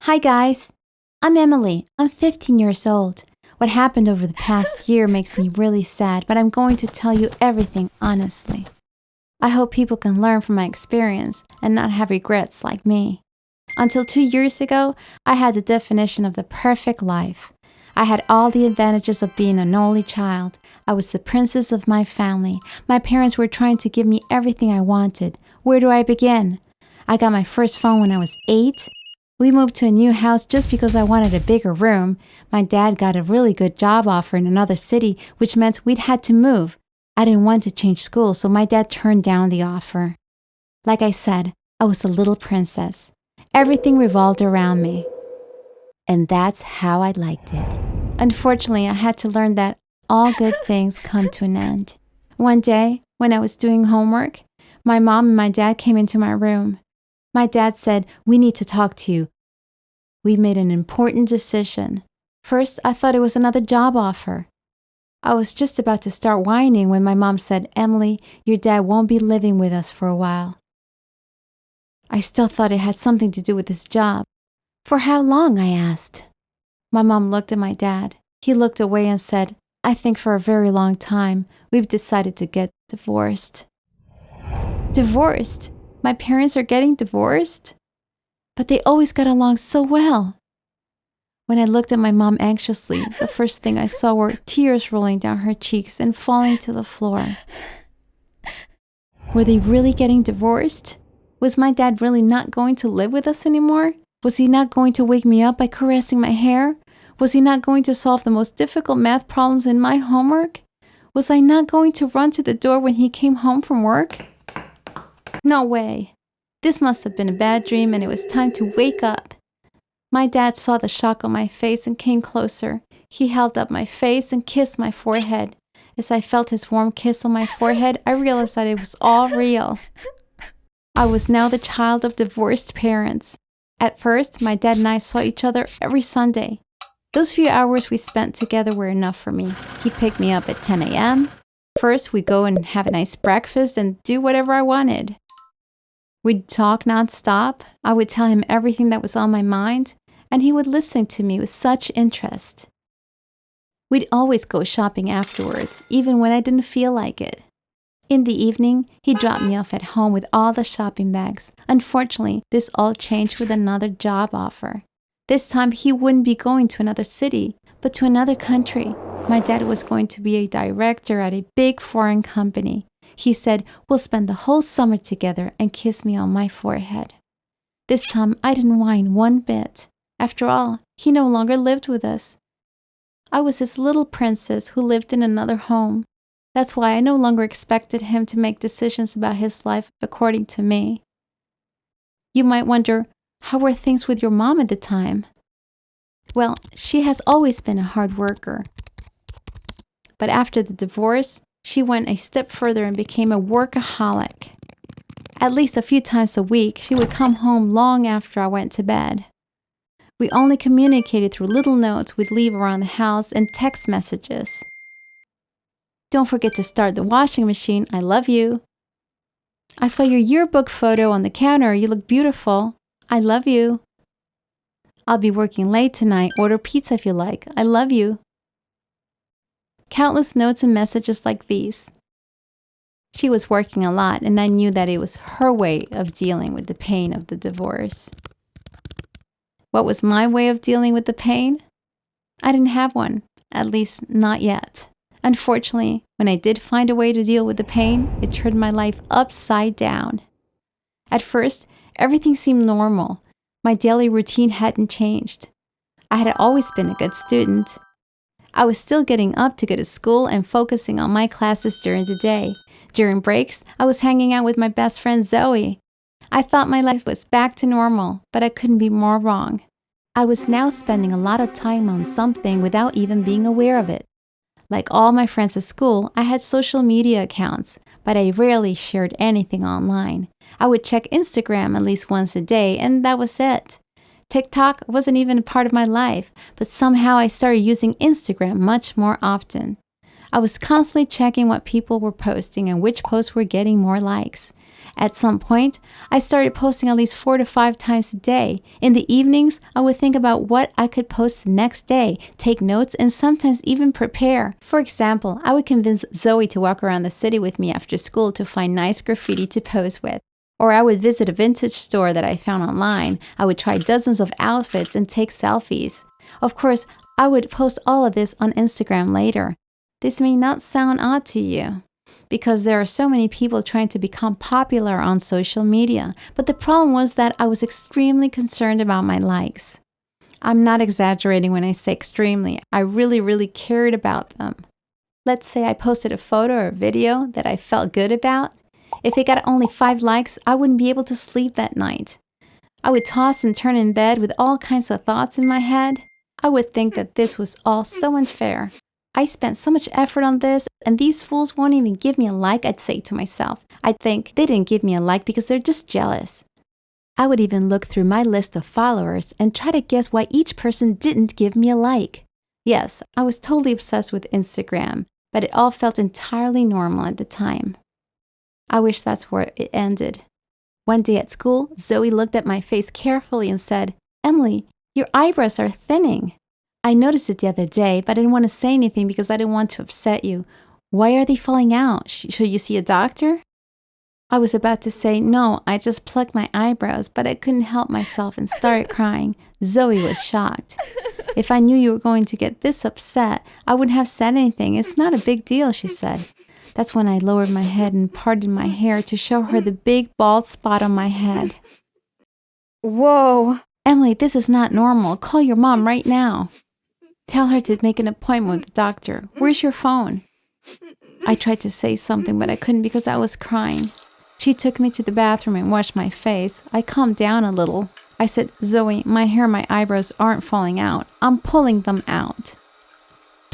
Hi guys, I'm Emily. I'm 15 years old. What happened over the past year makes me really sad, but I'm going to tell you everything honestly. I hope people can learn from my experience and not have regrets like me. Until 2 years ago, I had the definition of the perfect life. I had all the advantages of being an only child. I was the princess of my family. My parents were trying to give me everything I wanted. Where do I begin? I got my first phone when I was 8. We moved to a new house just because I wanted a bigger room. My dad got a really good job offer in another city, which meant we'd had to move. I didn't want to change schools, so my dad turned down the offer. Like I said, I was a little princess. Everything revolved around me. And that's how I liked it. Unfortunately, I had to learn that all good things come to an end. One day, when I was doing homework, my mom and my dad came into my room. My dad said, "We need to talk to you. We made an important decision." First, I thought it was another job offer. I was just about to start whining when my mom said, "Emily, your dad won't be living with us for a while." I still thought it had something to do with his job. "For how long?" I asked. My mom looked at my dad. He looked away and said, "I think for a very long time, we've decided to get divorced." Divorced? My parents are getting divorced? But they always got along so well. When I looked at my mom anxiously, the first thing I saw were tears rolling down her cheeks and falling to the floor. Were they really getting divorced? Was my dad really not going to live with us anymore? Was he not going to wake me up by caressing my hair? Was he not going to solve the most difficult math problems in my homework? Was I not going to run to the door when he came home from work? No way. This must have been a bad dream and it was time to wake up. My dad saw the shock on my face and came closer. He held up my face and kissed my forehead. As I felt his warm kiss on my forehead, I realized that it was all real. I was now the child of divorced parents. At first, my dad and I saw each other every Sunday. Those few hours we spent together were enough for me. He picked me up at 10 a.m. First, we'd go and have a nice breakfast and do whatever I wanted. We'd talk nonstop. I would tell him everything that was on my mind, and he would listen to me with such interest. We'd always go shopping afterwards, even when I didn't feel like it. In the evening, he dropped me off at home with all the shopping bags. Unfortunately, this all changed with another job offer. This time, he wouldn't be going to another city, but to another country. My dad was going to be a director at a big foreign company. He said, "We'll spend the whole summer together," and kissed me on my forehead. This time, I didn't whine one bit. After all, he no longer lived with us. I was his little princess who lived in another home. That's why I no longer expected him to make decisions about his life according to me. You might wonder, how were things with your mom at the time? Well, she has always been a hard worker. But after the divorce, she went a step further and became a workaholic. At least a few times a week, she would come home long after I went to bed. We only communicated through little notes we'd leave around the house and text messages. "Don't forget to start the washing machine. I love you." "I saw your yearbook photo on the counter. You look beautiful. I love you." "I'll be working late tonight. Order pizza if you like. I love you." Countless notes and messages like these. She was working a lot, and I knew that it was her way of dealing with the pain of the divorce. What was my way of dealing with the pain? I didn't have one, at least not yet. Unfortunately, when I did find a way to deal with the pain, it turned my life upside down. At first, everything seemed normal. My daily routine hadn't changed. I had always been a good student. I was still getting up to go to school and focusing on my classes during the day. During breaks, I was hanging out with my best friend Zoe. I thought my life was back to normal, but I couldn't be more wrong. I was now spending a lot of time on something without even being aware of it. Like all my friends at school, I had social media accounts, but I rarely shared anything online. I would check Instagram at least once a day, and that was it. TikTok wasn't even a part of my life, but somehow I started using Instagram much more often. I was constantly checking what people were posting and which posts were getting more likes. At some point, I started posting at least 4 to 5 times a day. In the evenings, I would think about what I could post the next day, take notes, and sometimes even prepare. For example, I would convince Zoe to walk around the city with me after school to find nice graffiti to pose with. Or I would visit a vintage store that I found online. I would try dozens of outfits and take selfies. Of course, I would post all of this on Instagram later. This may not sound odd to you, because there are so many people trying to become popular on social media. But the problem was that I was extremely concerned about my likes. I'm not exaggerating when I say extremely. I really cared about them. Let's say I posted a photo or a video that I felt good about. If it got only 5 likes, I wouldn't be able to sleep that night. I would toss and turn in bed with all kinds of thoughts in my head. I would think that this was all so unfair. I spent so much effort on this, and these fools won't even give me a like, I'd say to myself. I'd think they didn't give me a like because they're just jealous. I would even look through my list of followers and try to guess why each person didn't give me a like. Yes, I was totally obsessed with Instagram, but it all felt entirely normal at the time. I wish that's where it ended. One day at school, Zoe looked at my face carefully and said, "Emily, your eyebrows are thinning." I noticed it the other day, but I didn't want to say anything because I didn't want to upset you. Why are they falling out? Should you see a doctor? I was about to say, no, I just plucked my eyebrows, but I couldn't help myself and started crying. Zoe was shocked. If I knew you were going to get this upset, I wouldn't have said anything. It's not a big deal, she said. That's when I lowered my head and parted my hair to show her the big bald spot on my head. Whoa. Emily, this is not normal. Call your mom right now. Tell her to make an appointment with the doctor. Where's your phone? I tried to say something, but I couldn't because I was crying. She took me to the bathroom and washed my face. I calmed down a little. I said, "Zoe, my hair and my eyebrows aren't falling out. I'm pulling them out."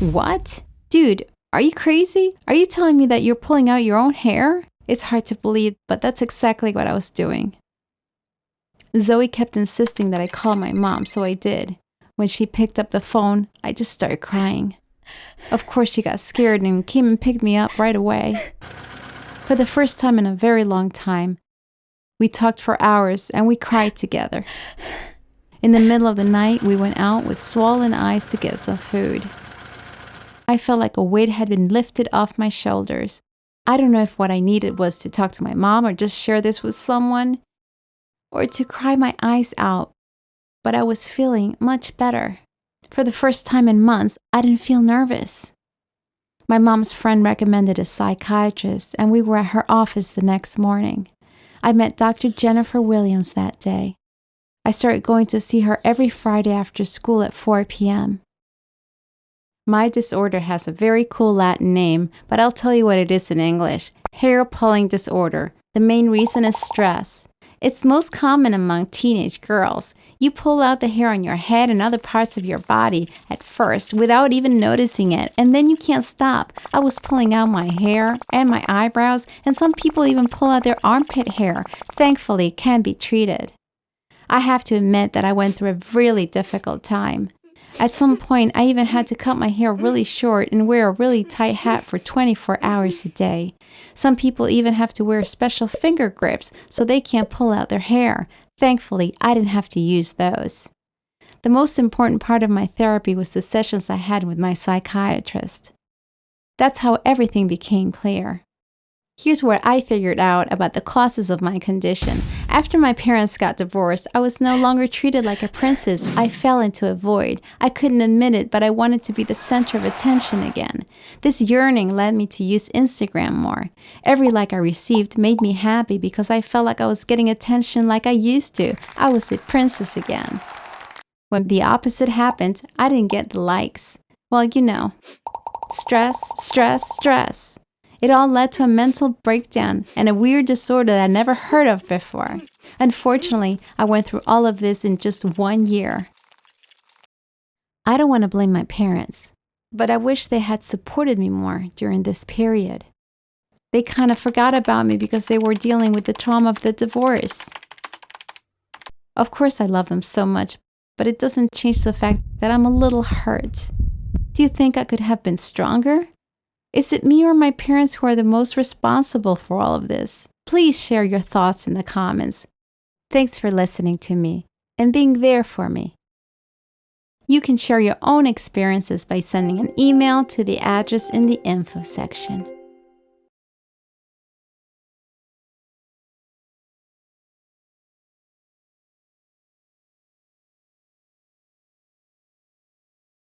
What? Dude, are you crazy? Are you telling me that you're pulling out your own hair? It's hard to believe, but that's exactly what I was doing. Zoe kept insisting that I call my mom, so I did. When she picked up the phone, I just started crying. Of course, she got scared and came and picked me up right away. For the first time in a very long time, we talked for hours and we cried together. In the middle of the night, we went out with swollen eyes to get some food. I felt like a weight had been lifted off my shoulders. I don't know if what I needed was to talk to my mom or just share this with someone, or to cry my eyes out. But I was feeling much better. For the first time in months, I didn't feel nervous. My mom's friend recommended a psychiatrist, and we were at her office the next morning. I met Dr. Jennifer Williams that day. I started going to see her every Friday after school at 4 p.m. My disorder has a very cool Latin name, but I'll tell you what it is in English. Hair pulling disorder. The main reason is stress. It's most common among teenage girls. You pull out the hair on your head and other parts of your body at first without even noticing it, and then you can't stop. I was pulling out my hair and my eyebrows, and some people even pull out their armpit hair. Thankfully, it can be treated. I have to admit that I went through a really difficult time. At some point, I even had to cut my hair really short and wear a really tight hat for 24 hours a day. Some people even have to wear special finger grips so they can't pull out their hair. Thankfully, I didn't have to use those. The most important part of my therapy was the sessions I had with my psychiatrist. That's how everything became clear. Here's what I figured out about the causes of my condition. After my parents got divorced, I was no longer treated like a princess. I fell into a void. I couldn't admit it, but I wanted to be the center of attention again. This yearning led me to use Instagram more. Every like I received made me happy because I felt like I was getting attention like I used to. I was a princess again. When the opposite happened, I didn't get the likes. Well, you know, stress. It all led to a mental breakdown and a weird disorder that I never heard of before. Unfortunately, I went through all of this in just 1 year. I don't want to blame my parents, but I wish they had supported me more during this period. They kind of forgot about me because they were dealing with the trauma of the divorce. Of course, I love them so much, but it doesn't change the fact that I'm a little hurt. Do you think I could have been stronger? Is it me or my parents who are the most responsible for all of this? Please share your thoughts in the comments. Thanks for listening to me and being there for me. You can share your own experiences by sending an email to the address in the info section.